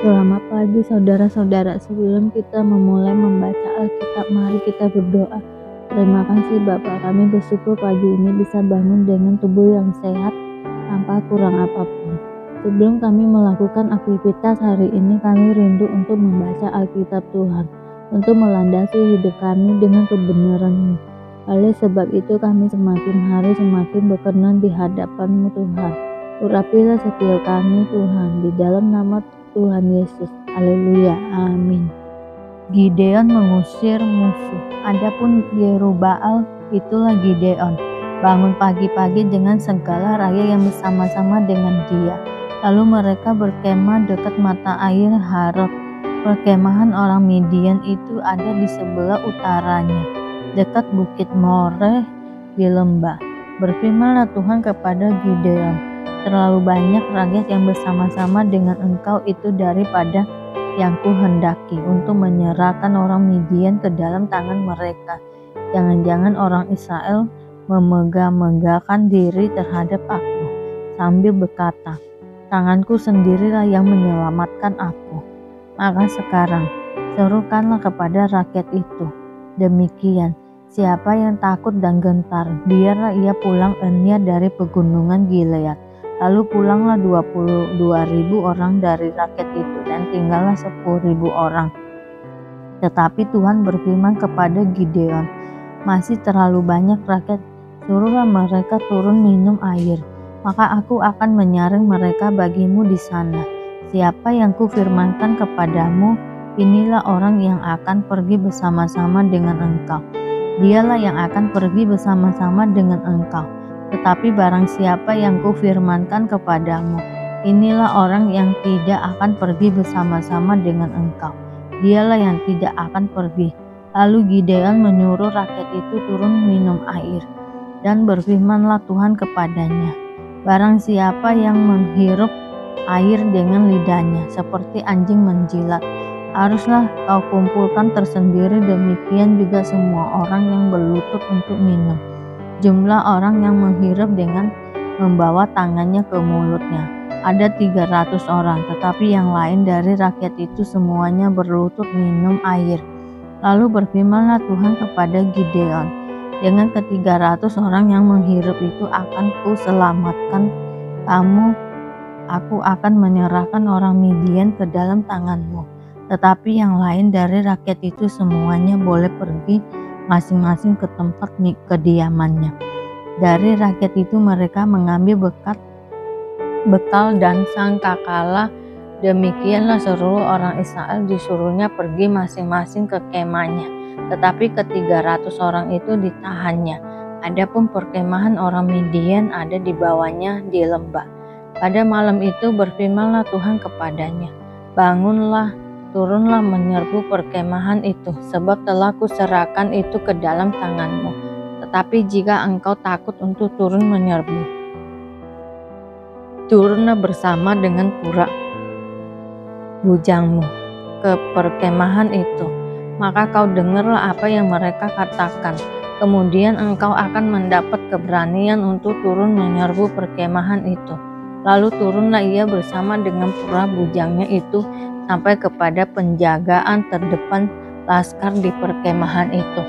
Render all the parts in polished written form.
Selamat pagi saudara-saudara, sebelum kita memulai membaca Alkitab, mari kita berdoa. Terima kasih Bapa, kami bersyukur pagi ini bisa bangun dengan tubuh yang sehat tanpa kurang apapun. Sebelum kami melakukan aktivitas hari ini, kami rindu untuk membaca Alkitab Tuhan, untuk melandasi hidup kami dengan kebenaran-Mu. Oleh sebab itu kami semakin hari semakin berkenan di hadapan-Mu Tuhan. Urapilah setiap kami Tuhan, di dalam nama Tuhan Yesus. Haleluya. Amin. Gideon mengusir musuh. Adapun Yerubbaal, itulah Gideon, bangun pagi-pagi dengan segala rakyat yang bersama-sama dengan dia. Lalu mereka berkemah dekat mata air Harod. Perkemahan orang Midian itu ada di sebelah utaranya, dekat bukit More di lembah. Berfirmanlah Tuhan kepada Gideon, terlalu banyak rakyat yang bersama-sama dengan engkau itu daripada yang kuhendaki untuk menyerahkan orang Midian ke dalam tangan mereka. Jangan-jangan orang Israel memegah-megahkan diri terhadap aku, sambil berkata, tanganku sendirilah yang menyelamatkan aku. Maka sekarang, serukanlah kepada rakyat itu, demikian, siapa yang takut dan gentar, biarlah ia pulang enyah dari pegunungan Gilead. Lalu pulanglah 22.000 orang dari rakyat itu dan tinggallah 10.000 orang. Tetapi Tuhan berfirman kepada Gideon, masih terlalu banyak rakyat, suruhlah mereka turun minum air, maka aku akan menyaring mereka bagimu di sana. Siapa yang kufirmankan kepadamu, inilah orang yang akan pergi bersama-sama dengan engkau. Dialah yang akan pergi bersama-sama dengan engkau. Tetapi barang siapa yang kufirmankan kepadamu, inilah orang yang tidak akan pergi bersama-sama dengan engkau. Dialah yang tidak akan pergi. Lalu Gideon menyuruh rakyat itu turun minum air. Dan berfirmanlah Tuhan kepadanya, barang siapa yang menghirup air dengan lidahnya, seperti anjing menjilat, haruslah kau kumpulkan tersendiri, demikian juga semua orang yang berlutut untuk minum. Jumlah orang yang menghirup dengan membawa tangannya ke mulutnya ada 300 orang, tetapi yang lain dari rakyat itu semuanya berlutut minum air. Lalu berfirmanlah Tuhan kepada Gideon, dengan ke-300 orang yang menghirup itu akan kuselamatkan kamu. Aku akan menyerahkan orang Midian ke dalam tanganmu, tetapi yang lain dari rakyat itu semuanya boleh pergi masing-masing ke tempat kediamannya. Dari rakyat itu mereka mengambil bekal dan sangkakala. Demikianlah seluruh orang Israel disuruhnya pergi masing-masing ke kemahnya, tetapi ke-300 orang itu ditahannya. Adapun perkemahan orang Midian ada di bawahnya di lembah. Pada malam itu berfirmanlah Tuhan kepadanya, bangunlah, turunlah menyerbu perkemahan itu, sebab telah kuserahkan itu ke dalam tanganmu. Tetapi jika engkau takut untuk turun menyerbu, turunlah bersama dengan pura bujangmu ke perkemahan itu, maka kau dengarlah apa yang mereka katakan. Kemudian engkau akan mendapat keberanian untuk turun menyerbu perkemahan itu. Lalu turunlah ia bersama dengan pura bujangnya itu sampai kepada penjagaan terdepan laskar di perkemahan itu.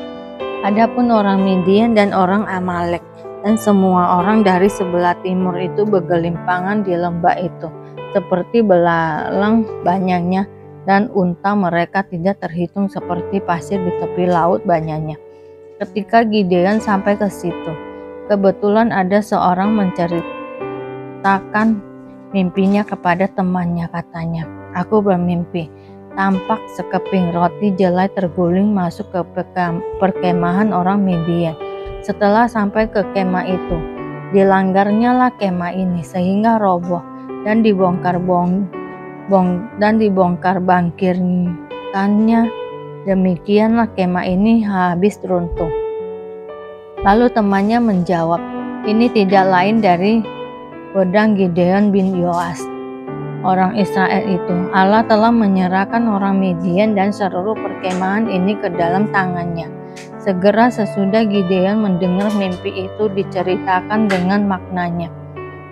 Adapun orang Midian dan orang Amalek dan semua orang dari sebelah timur itu bergelimpangan di lembah itu, seperti belalang banyaknya, dan unta mereka tidak terhitung seperti pasir di tepi laut banyaknya. Ketika Gideon sampai ke situ, kebetulan ada seorang menceritakan mimpinya kepada temannya. Katanya, aku bermimpi, tampak sekeping roti jelai terguling masuk ke perkemahan orang Midian. Setelah sampai ke kemah itu, dilanggarnya lah kemah ini sehingga roboh dan dibongkar bangkirkannya. Demikianlah kemah ini habis runtuh. Lalu temannya menjawab, ini tidak lain dari pedang Gideon bin Yoas, orang Israel itu. Allah telah menyerahkan orang Midian dan seluruh perkemahan ini ke dalam tangannya. Segera sesudah Gideon mendengar mimpi itu diceritakan dengan maknanya,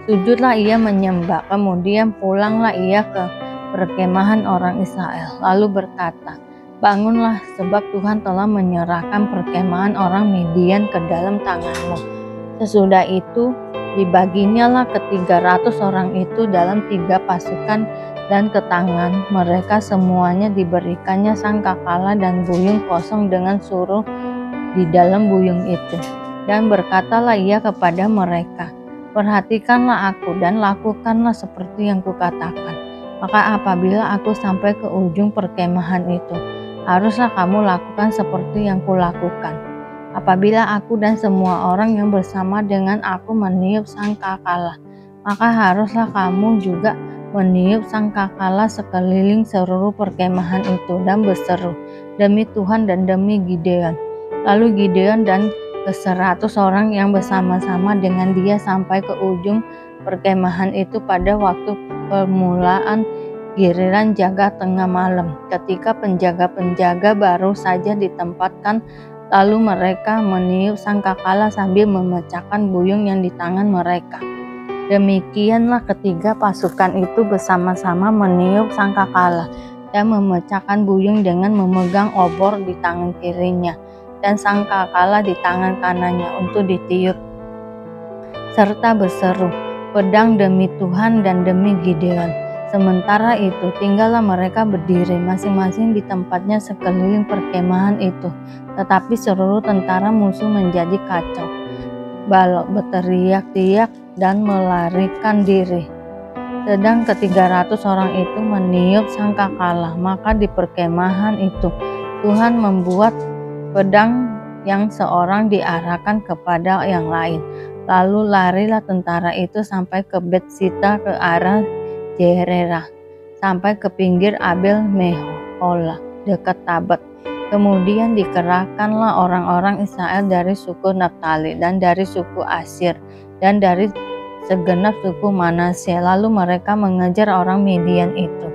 sujudlah ia menyembah, kemudian pulanglah ia ke perkemahan orang Israel, lalu berkata, "Bangunlah, sebab Tuhan telah menyerahkan perkemahan orang Midian ke dalam tanganmu." Sesudah itu dibaginyalah ke 300 orang itu dalam 3 pasukan, dan ke tangan mereka semuanya diberikannya sangkakala dan buyung kosong dengan suruh di dalam buyung itu. Dan berkatalah ia kepada mereka, "Perhatikanlah aku dan lakukanlah seperti yang kukatakan. Maka apabila aku sampai ke ujung perkemahan itu, haruslah kamu lakukan seperti yang kulakukan. Apabila aku dan semua orang yang bersama dengan aku meniup sangkakala, maka haruslah kamu juga meniup sangkakala sekeliling seluruh perkemahan itu dan berseru, 'Demi Tuhan dan demi Gideon.' Lalu Gideon dan ke 100 orang yang bersama-sama dengan dia sampai ke ujung perkemahan itu pada waktu permulaan giliran jaga tengah malam, ketika penjaga-penjaga baru saja ditempatkan. Lalu mereka meniup sangkakala sambil memecahkan buyung yang di tangan mereka. Demikianlah ketiga pasukan itu bersama-sama meniup sangkakala dan memecahkan buyung dengan memegang obor di tangan kirinya dan sangkakala di tangan kanannya untuk ditiup, serta berseru, 'Pedang demi Tuhan dan demi Gideon.' Sementara itu tinggallah mereka berdiri masing-masing di tempatnya sekeliling perkemahan itu, tetapi seluruh tentara musuh menjadi kacau balau, berteriak-teriak dan melarikan diri. Sedang ke 300 orang itu meniup sangkakala, maka di perkemahan itu Tuhan membuat pedang yang seorang diarahkan kepada yang lain. Lalu larilah tentara itu sampai ke Bet-sita ke arah Jerera, sampai ke pinggir Abel Mehola dekat Tabet. Kemudian dikerahkanlah orang-orang Israel dari suku Naftali dan dari suku Asyir dan dari segenap suku Manasye, lalu mereka mengejar orang Midian itu.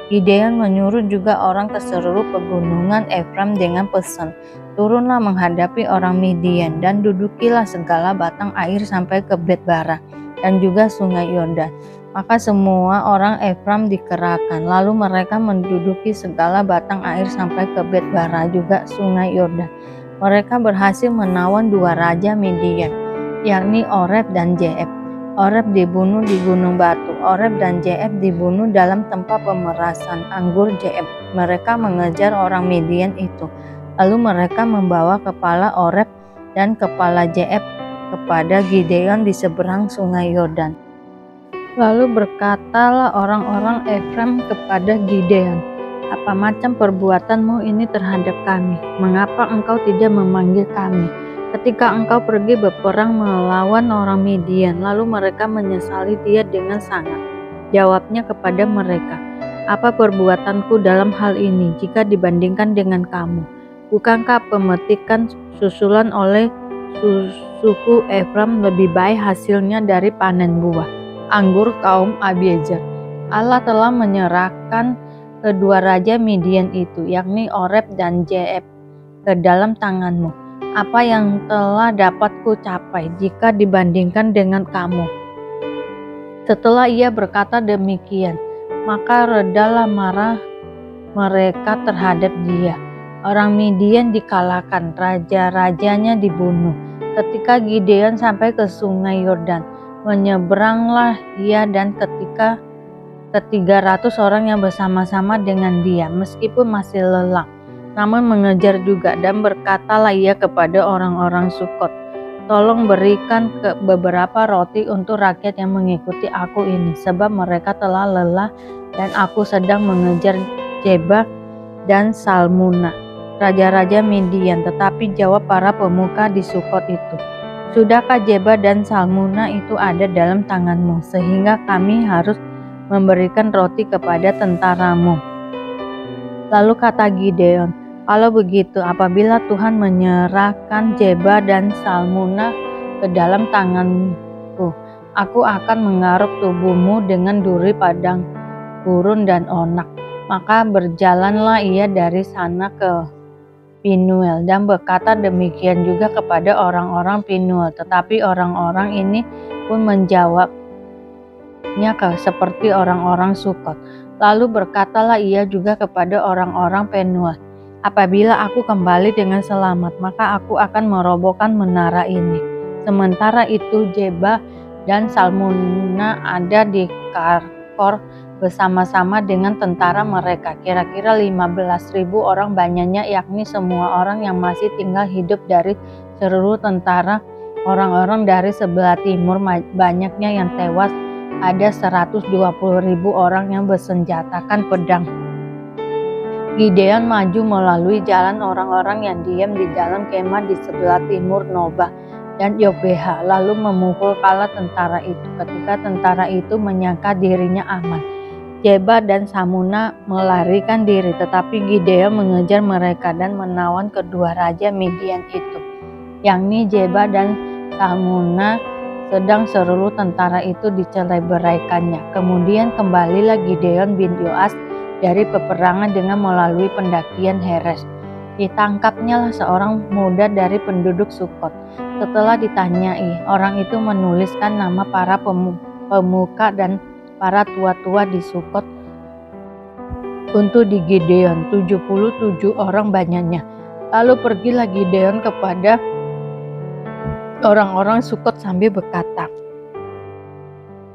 Gideon menyuruh juga orang ke seluruh pegunungan Efraim dengan pesan, "Turunlah menghadapi orang Midian dan dudukilah segala batang air sampai ke Bet-bara dan juga sungai Yordan." Maka semua orang Efraim dikerahkan, lalu mereka menduduki segala batang air sampai ke Bet-bara juga sungai Yordan. Mereka berhasil menawan 2 raja Midian, yakni Oreb dan Zeeb. Oreb dibunuh di Gunung Batu. Oreb dan Zeeb dibunuh dalam tempat pemerasan anggur Zeeb. Mereka mengejar orang Midian itu. Lalu mereka membawa kepala Oreb dan kepala Zeeb kepada Gideon di seberang sungai Yordan. Lalu berkatalah orang-orang Efraim kepada Gideon, "Apa macam perbuatanmu ini terhadap kami? Mengapa engkau tidak memanggil kami ketika engkau pergi berperang melawan orang Midian?" Lalu mereka menyesali dia dengan sangat. Jawabnya kepada mereka, "Apa perbuatanku dalam hal ini jika dibandingkan dengan kamu? Bukankah pemetikan susulan oleh suku Efraim lebih baik hasilnya dari panen buah anggur kaum Abiezer? Allah telah menyerahkan kedua raja Midian itu, yakni Oreb dan Zeeb, ke dalam tanganmu. Apa yang telah dapat ku capai jika dibandingkan dengan kamu?" Setelah ia berkata demikian, maka redalah marah mereka terhadap dia. Orang Midian dikalahkan, raja-rajanya dibunuh. Ketika Gideon sampai ke sungai Yordan, menyeberanglah ia dan ketika ke 300 orang yang bersama-sama dengan dia, meskipun masih lelah, namun mengejar juga, dan berkatalah ia kepada orang-orang Sukot, "Tolong berikan beberapa roti untuk rakyat yang mengikuti aku ini, sebab mereka telah lelah dan aku sedang mengejar Zeba dan Salmuna, raja-raja Midian." Tetapi jawab para pemuka di Sukot itu, "Sudahkah Zeba dan Salmuna itu ada dalam tanganmu, sehingga kami harus memberikan roti kepada tentaramu?" Lalu kata Gideon, "Kalau begitu, apabila Tuhan menyerahkan Zeba dan Salmuna ke dalam tanganku, aku akan menggaruk tubuhmu dengan duri padang gurun dan onak." Maka berjalanlah ia dari sana ke Pinuel dan berkata demikian juga kepada orang-orang Pinuel. Tetapi orang-orang ini pun menjawabnya seperti orang-orang Sukot. Lalu berkatalah ia juga kepada orang-orang Penuel, apabila aku kembali dengan selamat, maka aku akan merobohkan menara ini. Sementara itu Jeba dan Salmuna ada di Karkor bersama-sama dengan tentara mereka, kira-kira 15.000 orang banyaknya, yakni semua orang yang masih tinggal hidup dari seluruh tentara orang-orang dari sebelah timur. Banyaknya yang tewas, ada 120.000 orang yang bersenjatakan pedang. Gideon maju melalui jalan orang-orang yang diam di dalam kemah di sebelah timur Noba dan Yobeha, lalu memukul kala tentara itu. Ketika tentara itu menyangka dirinya aman, Jeba dan Salmuna melarikan diri, tetapi Gideon mengejar mereka dan menawan kedua raja Midian itu, yakni Jeba dan Salmuna, sedang seluruh tentara itu diceleberaikannya. Kemudian kembalilah Gideon bin Yoas dari peperangan dengan melalui pendakian Heres. Ditangkapnyalah seorang muda dari penduduk Sukot. Setelah ditanyai, orang itu menuliskan nama para pemuka dan para tua-tua di Sukot untuk di Gideon, 77 orang banyaknya. Lalu pergilah Gideon kepada orang-orang Sukot sambil berkata,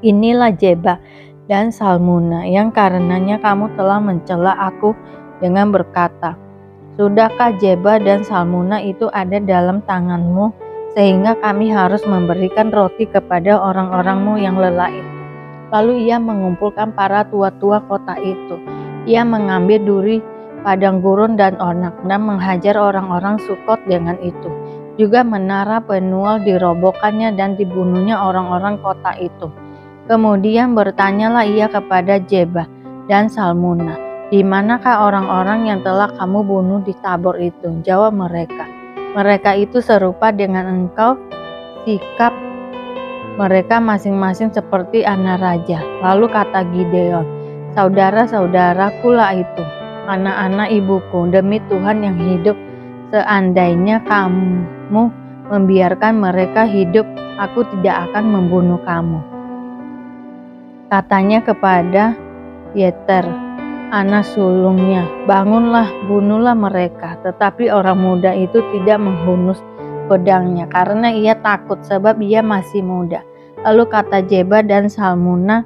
inilah Jeba dan Salmuna yang karenanya kamu telah mencela aku dengan berkata, sudahkah Jeba dan Salmuna itu ada dalam tanganmu, sehingga kami harus memberikan roti kepada orang-orangmu yang lelah itu. Lalu ia mengumpulkan para tua-tua kota itu. Ia mengambil duri, padang gurun dan onak dan menghajar orang-orang Sukot dengan itu. Juga menara Penuel dirobohkannya dan dibunuhnya orang-orang kota itu. Kemudian bertanyalah ia kepada Jeba dan Salmuna, di manakah orang-orang yang telah kamu bunuh di Tabor itu? Jawab mereka, mereka itu serupa dengan engkau, sikap mereka masing-masing seperti anak raja. Lalu kata Gideon, saudara-saudaraku lah itu, anak-anak ibuku, demi Tuhan yang hidup, seandainya kamu membiarkan mereka hidup, aku tidak akan membunuh kamu. Katanya kepada Yeter, anak sulungnya, bangunlah, bunuhlah mereka. Tetapi orang muda itu tidak menghunus pedangnya karena ia takut, sebab ia masih muda. Lalu kata Jeba dan Salmuna,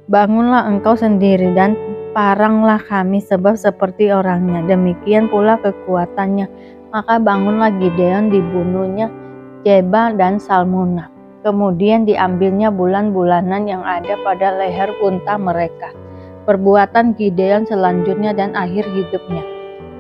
bangunlah engkau sendiri dan paranglah kami, sebab seperti orangnya, demikian pula kekuatannya. Maka bangunlah Gideon, dibunuhnya Jeba dan Salmuna. Kemudian diambilnya bulan-bulanan yang ada pada leher unta mereka. Perbuatan Gideon selanjutnya dan akhir hidupnya.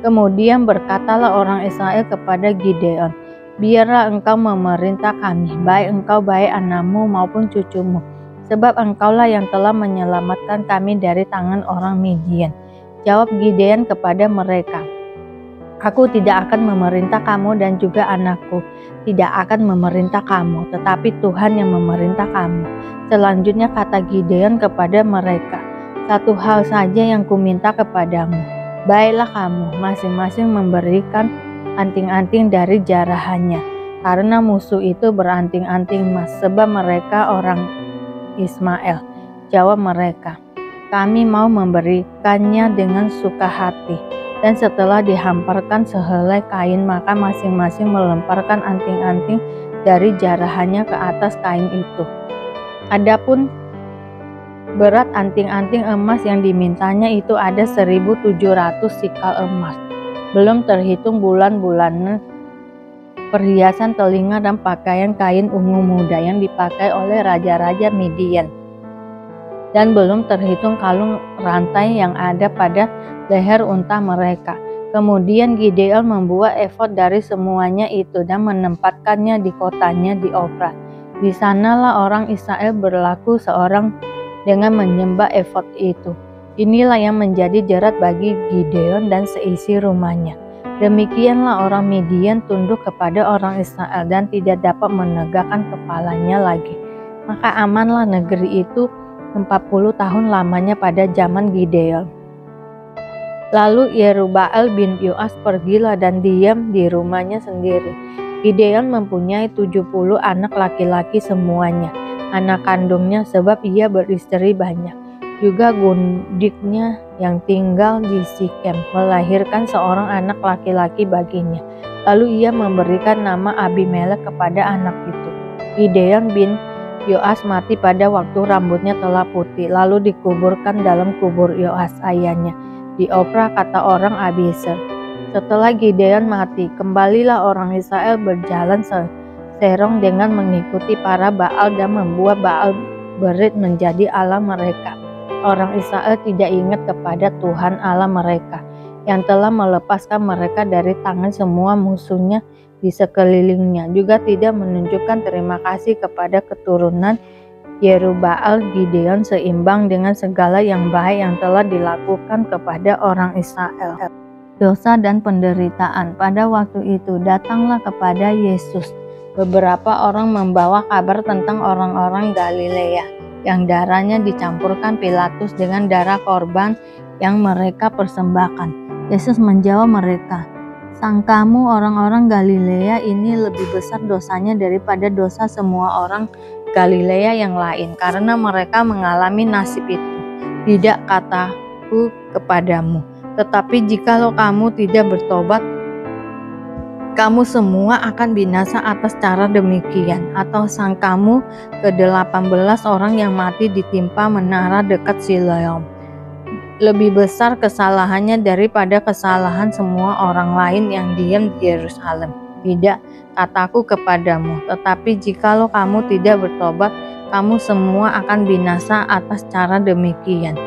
Kemudian berkatalah orang Israel kepada Gideon, biarlah engkau memerintah kami, baik engkau baik anakmu maupun cucumu, sebab engkaulah yang telah menyelamatkan kami dari tangan orang Midian. Jawab Gideon kepada mereka, aku tidak akan memerintah kamu dan juga anakku tidak akan memerintah kamu, tetapi Tuhan yang memerintah kamu. Selanjutnya kata Gideon kepada mereka, satu hal saja yang kuminta kepadamu, baiklah kamu masing-masing memberikan anting-anting dari jarahannya, karena musuh itu beranting-anting emas, sebab mereka orang Ismail. Jawab mereka, kami mau memberikannya dengan suka hati. Dan setelah dihamparkan sehelai kain, maka masing-masing melemparkan anting-anting dari jarahannya ke atas kain itu. Adapun berat anting-anting emas yang dimintanya itu ada 1.700 sikal emas, belum terhitung bulan-bulanan, perhiasan telinga dan pakaian kain ungu muda yang dipakai oleh raja-raja Midian, dan belum terhitung kalung rantai yang ada pada leher unta mereka. Kemudian Gideon membuat efod dari semuanya itu dan menempatkannya di kotanya di Ofra. Di sanalah orang Israel berlaku seorang dengan menyembah efod itu. Inilah yang menjadi jerat bagi Gideon dan seisi rumahnya. Demikianlah orang Midian tunduk kepada orang Israel dan tidak dapat menegakkan kepalanya lagi. Maka amanlah negeri itu 40 tahun lamanya pada zaman Gideon. Lalu Yerubbaal bin Yoas pergilah dan diam di rumahnya sendiri. Gideon mempunyai 70 anak laki-laki semuanya, anak kandungnya, sebab ia beristri banyak. juga gundiknya yang tinggal di Sikem melahirkan seorang anak laki-laki baginya. Lalu ia memberikan nama Abimelek kepada anak itu. Gideon bin Yoas mati pada waktu rambutnya telah putih, lalu dikuburkan dalam kubur Yoas ayahnya di Opra, kata orang Abiezer. Setelah Gideon mati, kembalilah orang Israel berjalan serong dengan mengikuti para Baal dan membuat Baal Berit menjadi Allah mereka. Orang Israel tidak ingat kepada Tuhan Allah mereka yang telah melepaskan mereka dari tangan semua musuhnya di sekelilingnya, juga tidak menunjukkan terima kasih kepada keturunan Yerubbaal Gideon seimbang dengan segala yang baik yang telah dilakukan kepada orang Israel. Dosa dan penderitaan. Pada waktu itu datanglah kepada Yesus beberapa orang membawa kabar tentang orang-orang Galilea yang darahnya dicampurkan Pilatus dengan darah korban yang mereka persembahkan. Yesus menjawab mereka, "Sangkamu orang-orang Galilea ini lebih besar dosanya daripada dosa semua orang Galilea yang lain, karena mereka mengalami nasib itu. Tidak, kataku kepadamu, tetapi jikalau kamu tidak bertobat, kamu semua akan binasa atas cara demikian. Atau sangkamu ke-18 orang yang mati ditimpa menara dekat Siloam lebih besar kesalahannya daripada kesalahan semua orang lain yang diam di Yerusalem? Tidak, kataku kepadamu, tetapi jikalau kamu tidak bertobat, kamu semua akan binasa atas cara demikian."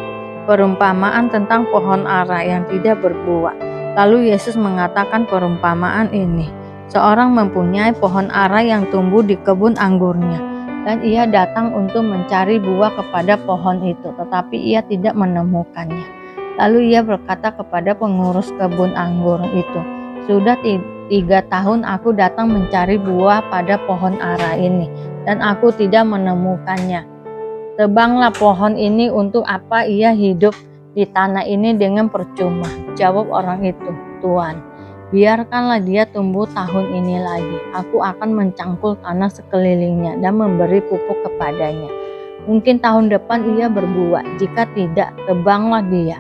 Perumpamaan tentang pohon ara yang tidak berbuah. Lalu Yesus mengatakan perumpamaan ini. Seorang mempunyai pohon ara yang tumbuh di kebun anggurnya, dan ia datang untuk mencari buah kepada pohon itu, tetapi ia tidak menemukannya. Lalu ia berkata kepada pengurus kebun anggur itu, "Sudah 3 tahun aku datang mencari buah pada pohon ara ini, dan aku tidak menemukannya. Tebanglah pohon ini, untuk apa ia hidup di tanah ini dengan percuma?" Jawab orang itu, "Tuan, biarkanlah dia tumbuh tahun ini lagi. Aku akan mencangkul tanah sekelilingnya dan memberi pupuk kepadanya. Mungkin tahun depan ia berbuah. Jika tidak, tebanglah dia."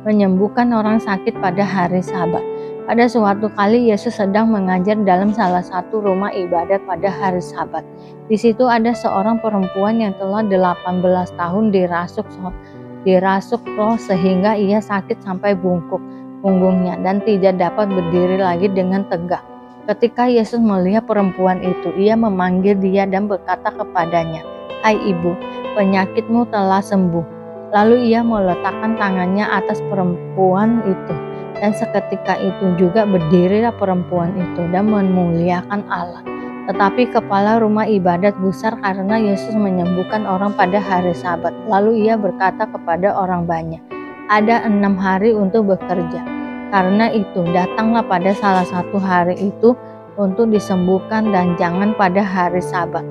Menyembuhkan orang sakit pada hari Sabat. Pada suatu kali Yesus sedang mengajar dalam salah satu rumah ibadat pada hari Sabat. Di situ ada seorang perempuan yang telah 18 tahun dirasuk roh sehingga ia sakit sampai bungkuk punggungnya dan tidak dapat berdiri lagi dengan tegak. Ketika Yesus melihat perempuan itu, ia memanggil dia dan berkata kepadanya, "Hai ibu, penyakitmu telah sembuh." Lalu ia meletakkan tangannya atas perempuan itu, dan seketika itu juga berdirilah perempuan itu dan memuliakan Allah. Tetapi kepala rumah ibadat gusar karena Yesus menyembuhkan orang pada hari Sabat. Lalu ia berkata kepada orang banyak, "Ada 6 hari untuk bekerja. Karena itu datanglah pada salah satu hari itu untuk disembuhkan dan jangan pada hari Sabat."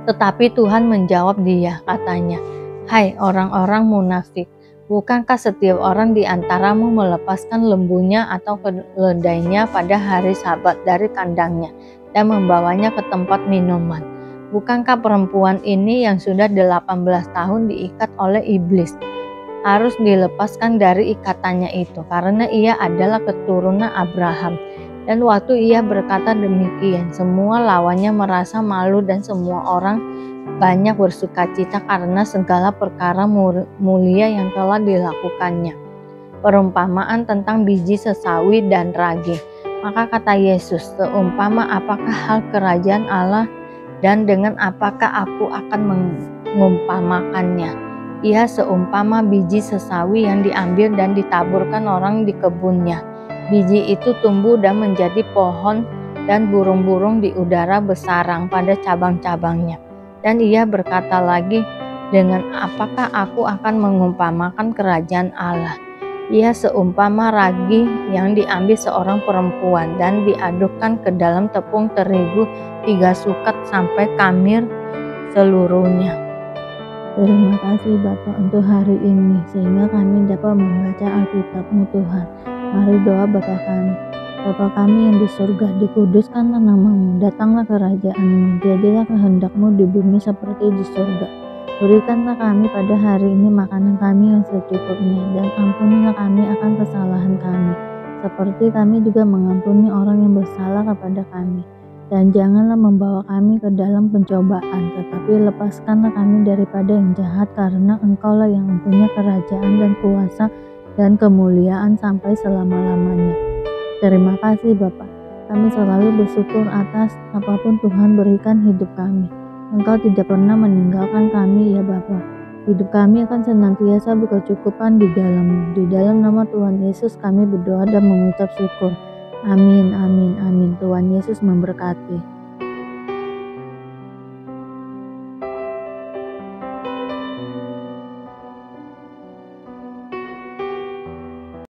Tetapi Tuhan menjawab dia, katanya, "Hai orang-orang munafik, bukankah setiap orang di antaramu melepaskan lembunya atau keledainya pada hari Sabat dari kandangnya dan membawanya ke tempat minuman? Bukankah perempuan ini yang sudah 18 tahun diikat oleh iblis harus dilepaskan dari ikatannya itu, karena ia adalah keturunan Abraham?" Dan waktu ia berkata demikian, semua lawannya merasa malu dan semua orang banyak bersukacita karena segala perkara mulia yang telah dilakukannya. Perumpamaan tentang biji sesawi dan ragi. Maka kata Yesus, "Seumpama apakah hal kerajaan Allah, dan dengan apakah aku akan mengumpamakannya? Ia seumpama biji sesawi yang diambil dan ditaburkan orang di kebunnya. Biji itu tumbuh dan menjadi pohon, dan burung-burung di udara bersarang pada cabang-cabangnya." Dan ia berkata lagi, "Dengan apakah aku akan mengumpamakan kerajaan Allah? Ia seumpama ragi yang diambil seorang perempuan dan diadukkan ke dalam tepung terigu 3 sukat sampai khamir seluruhnya." Terima kasih Bapa untuk hari ini, sehingga kami dapat membaca Alkitab-Mu Tuhan. Mari doa Bapa kami. Bapa kami yang di surga, dikuduskanlah namamu, datanglah kerajaan-Mu, jadilah kehendak-Mu di bumi seperti di surga. Berikanlah kami pada hari ini makanan kami yang secukupnya, dan ampunilah kami akan kesalahan kami, seperti kami juga mengampuni orang yang bersalah kepada kami. Dan janganlah membawa kami ke dalam pencobaan, tetapi lepaskanlah kami daripada yang jahat, karena Engkaulah yang mempunyai kerajaan dan kuasa dan kemuliaan sampai selama-lamanya. Terima kasih Bapa. Kami selalu bersyukur atas apapun Tuhan berikan hidup kami. Engkau tidak pernah meninggalkan kami ya Bapa. Hidup kami akan senantiasa berkecukupan di dalam-Mu. Di dalam nama Tuhan Yesus kami berdoa dan mengucap syukur. Amin, amin, amin. Tuhan Yesus memberkati.